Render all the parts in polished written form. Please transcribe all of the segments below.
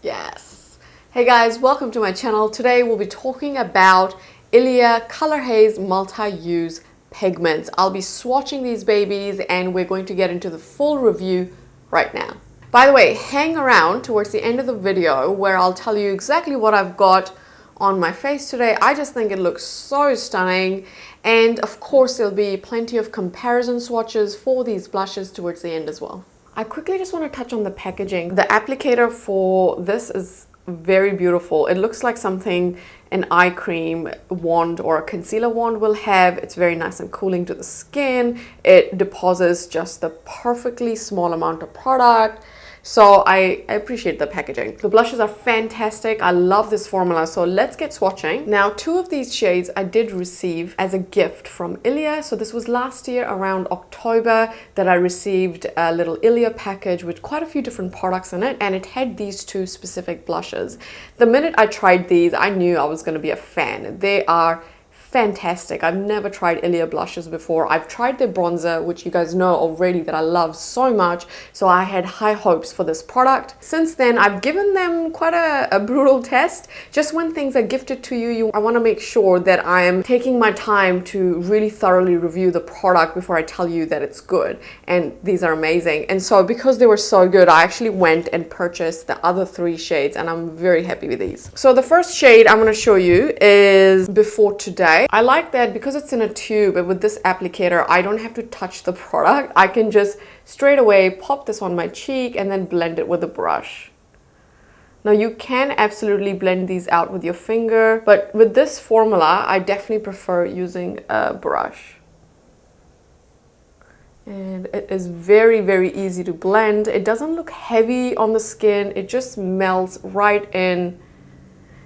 Yes. Hey guys, welcome to my channel. Today we'll be talking about Ilia Color Haze Multi-Use Pigments. I'll be swatching these babies and we're going to get into the full review right now. By the way, hang around towards the end of the video where I'll tell you exactly what I've got on my face today. I just think it looks so stunning, and of course there'll be plenty of comparison swatches for these blushes towards the end as well. I quickly just want to touch on the packaging. The applicator for this is very beautiful. It looks like something an eye cream wand or a concealer wand will have. It's very nice and cooling to the skin. It deposits just the perfectly small amount of product. So I appreciate the packaging. The blushes are fantastic. I love this formula. So let's get swatching. Now, two of these shades I did receive as a gift from Ilia. So this was last year around October that I received a little Ilia package with quite a few different products in it. And it had these two specific blushes. The minute I tried these, I knew I was going to be a fan. They are fantastic. I've never tried Ilia blushes before. I've tried their bronzer, which you guys know already that I love so much, so I had high hopes for this product. Since then, I've given them quite a brutal test. Just when things are gifted to you, I want to make sure that I'm taking my time to really thoroughly review the product before I tell you that it's good, and these are amazing. And so because they were so good, I actually went and purchased the other three shades, and I'm very happy with these. So the first shade I'm going to show you is Before Today. I like that because it's in a tube, and with this applicator I don't have to touch the product. I can just straight away pop this on my cheek and then blend it with a brush. Now you can absolutely blend these out with your finger, but with this formula I definitely prefer using a brush. And it is very easy to blend. It doesn't look heavy on the skin. It just melts right in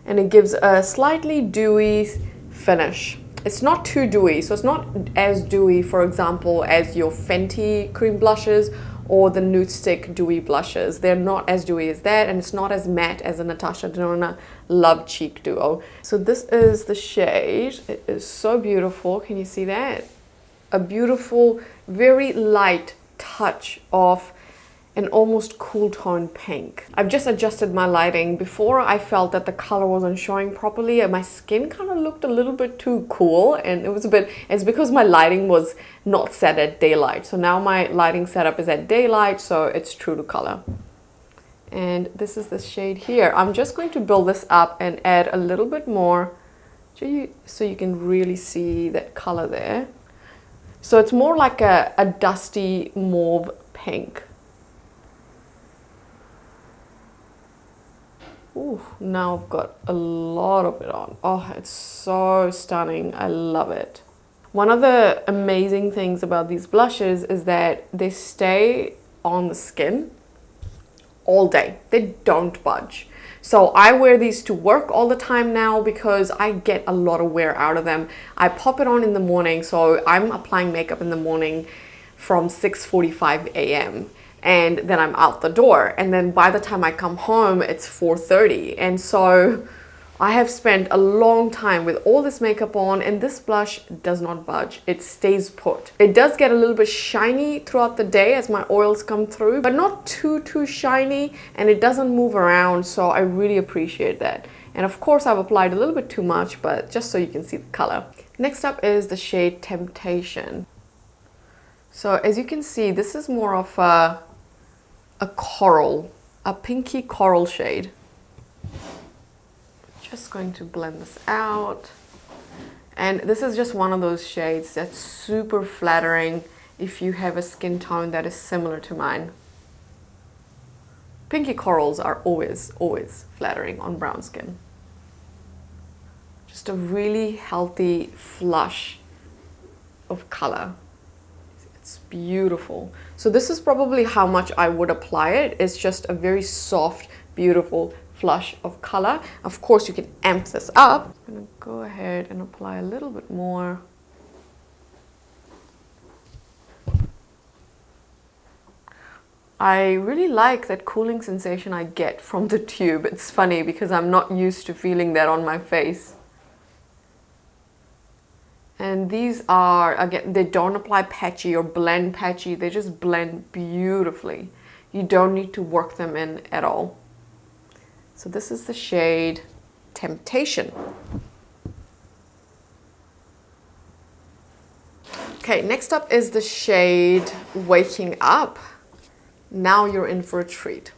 and it gives a slightly dewy finish. It's not too dewy, so it's not as dewy, for example, as your Fenty cream blushes or the Nude Stick dewy blushes. They're not as dewy as that, and it's not as matte as a Natasha Denona Love Cheek Duo. So this is the shade. It is so beautiful. Can you see that? A beautiful, very light touch of an almost cool tone pink. I've just adjusted my lighting. Before I felt that the color wasn't showing properly and my skin kind of looked a little bit too cool, and it's because my lighting was not set at daylight. So now my lighting setup is at daylight, so it's true to color. And this is the shade here. I'm just going to build this up and add a little bit more so you can really see that color there. So it's more like a dusty mauve pink. Ooh, now I've got a lot of it on. Oh, it's so stunning. I love it. One of the amazing things about these blushes is that they stay on the skin all day. They don't budge. So I wear these to work all the time now because I get a lot of wear out of them. I pop it on in the morning, so I'm applying makeup in the morning from 6:45 a.m. and then I'm out the door, and then by the time I come home it's 4:30, and so I have spent a long time with all this makeup on, and this blush does not budge. It stays put. It does get a little bit shiny throughout the day as my oils come through, but not too shiny, and it doesn't move around, so I really appreciate that. And of course I've applied a little bit too much, but just so you can see the color. Next up is the shade Temptation. So as you can see, this is more of a coral, a pinky coral shade. Just going to blend this out. And this is just one of those shades that's super flattering if you have a skin tone that is similar to mine. Pinky corals are always flattering on brown skin. Just a really healthy flush of color. It's beautiful. So this is probably how much I would apply it. It's just a very soft, beautiful flush of color. Of course, you can amp this up. I'm gonna go ahead and apply a little bit more. I really like that cooling sensation I get from the tube. It's funny because I'm not used to feeling that on my face. And these are, again, they don't apply patchy or blend patchy. They just blend beautifully. You don't need to work them in at all. So this is the shade Temptation. Okay, next up is the shade Waking Up. Now you're in for a treat.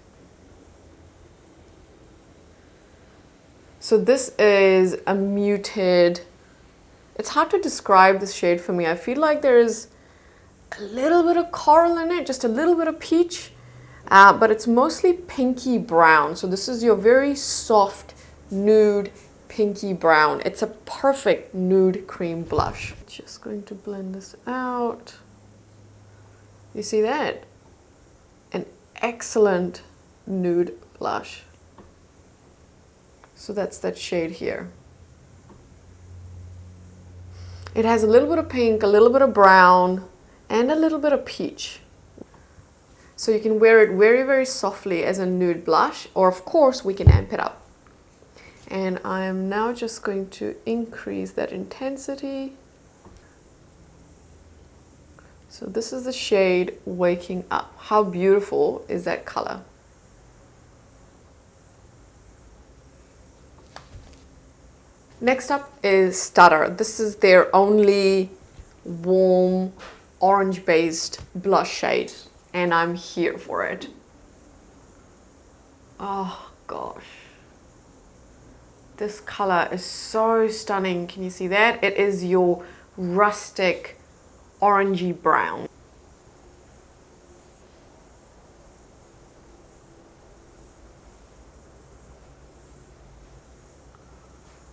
So this is a muted, it's hard to describe this shade for me. I feel like there's a little bit of coral in it, just a little bit of peach, but it's mostly pinky brown. So this is your very soft, nude, pinky brown. It's a perfect nude cream blush. Just going to blend this out. You see that? An excellent nude blush. So that's that shade here. It has a little bit of pink, a little bit of brown, and a little bit of peach. So you can wear it very, very softly as a nude blush, or of course we can amp it up. And I am now just going to increase that intensity. So this is the shade Waking Up. How beautiful is that color? Next up is Stutter. This is their only warm orange-based blush shade, and I'm here for it. Oh gosh. This color is so stunning. Can you see that? It is your rustic orangey brown.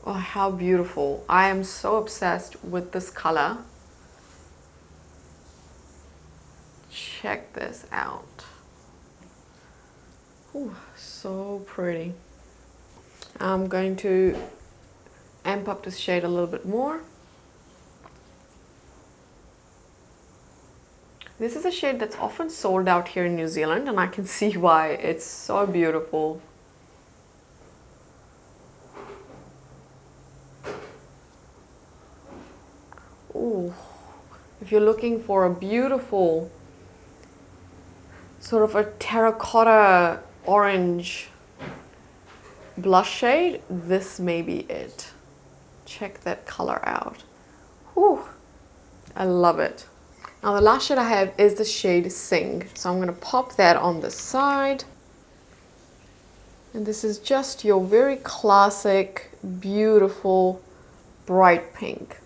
Oh, how beautiful. I am so obsessed with this color. Check this out. Ooh, so pretty. I'm going to amp up this shade a little bit more. This is a shade that's often sold out here in New Zealand, and I can see why. It's so beautiful. Ooh, if you're looking for a beautiful sort of a terracotta orange blush shade, this may be it. Check that color out. Ooh, I love it. Now the last shade I have is the shade Sing. So I'm going to pop that on the side. And this is just your very classic, beautiful, bright pink.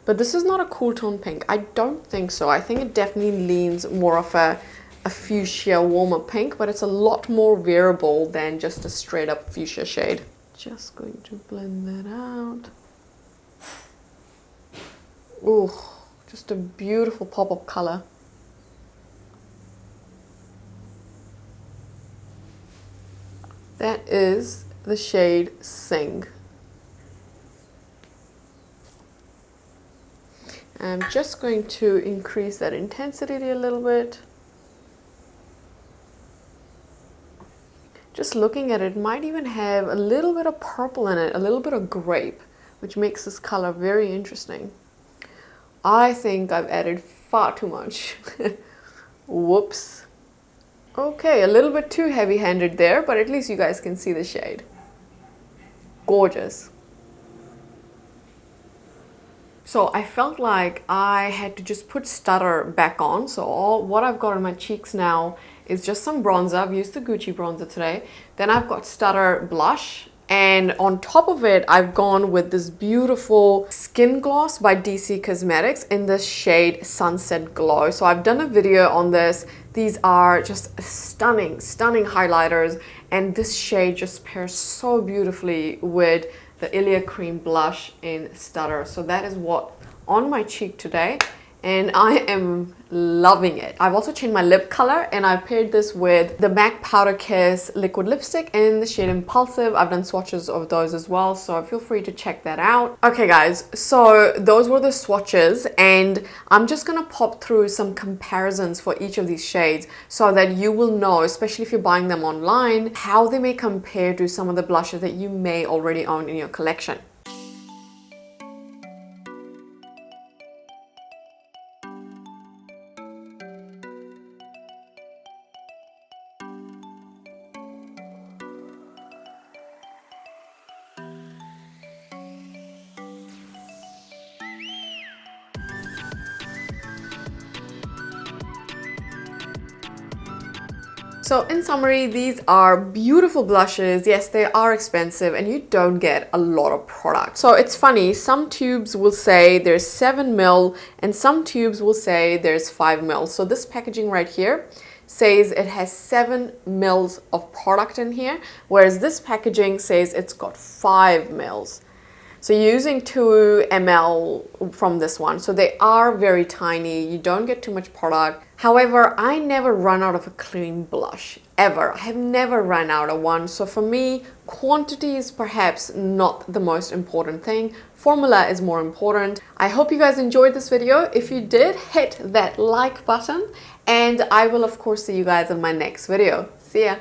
But this is not a cool tone pink. I don't think so. I think it definitely leans more of a fuchsia, warmer pink, but it's a lot more variable than just a straight up fuchsia shade. Just going to blend that out. Ooh, just a beautiful pop-up color. That is the shade Sing. I'm just going to increase that intensity a little bit. Just looking at it, might even have a little bit of purple in it, a little bit of grape, which makes this color very interesting. I think I've added far too much. Whoops. Okay, a little bit too heavy-handed there, but at least you guys can see the shade. Gorgeous. So I felt like I had to just put Stutter back on. So what I've got on my cheeks now is just some bronzer. I've used the Gucci bronzer today. Then I've got Stutter blush. And on top of it, I've gone with this beautiful skin gloss by DC Cosmetics in the shade Sunset Glow. So I've done a video on this. These are just stunning, stunning highlighters. And this shade just pairs so beautifully with the Ilia Cream Blush in Stutter. So that is what on my cheek today, and I am loving it. I've also changed my lip color, and I paired this with the MAC Powder Kiss liquid lipstick in the shade Impulsive. I've done swatches of those as well, so feel free to check that out. Okay guys, so those were the swatches, and I'm just gonna pop through some comparisons for each of these shades so that you will know, especially if you're buying them online, how they may compare to some of the blushes that you may already own in your collection. So in summary, these are beautiful blushes. Yes, they are expensive and you don't get a lot of product. So it's funny, some tubes will say there's 7 ml and some tubes will say there's 5 ml. So this packaging right here says it has 7 ml of product in here, whereas this packaging says it's got 5 ml. So you're using 2 ml from this one. So they are very tiny. You don't get too much product. However, I never run out of a clean blush, ever. I have never run out of one. So for me, quantity is perhaps not the most important thing. Formula is more important. I hope you guys enjoyed this video. If you did, hit that like button. And I will of course see you guys in my next video. See ya.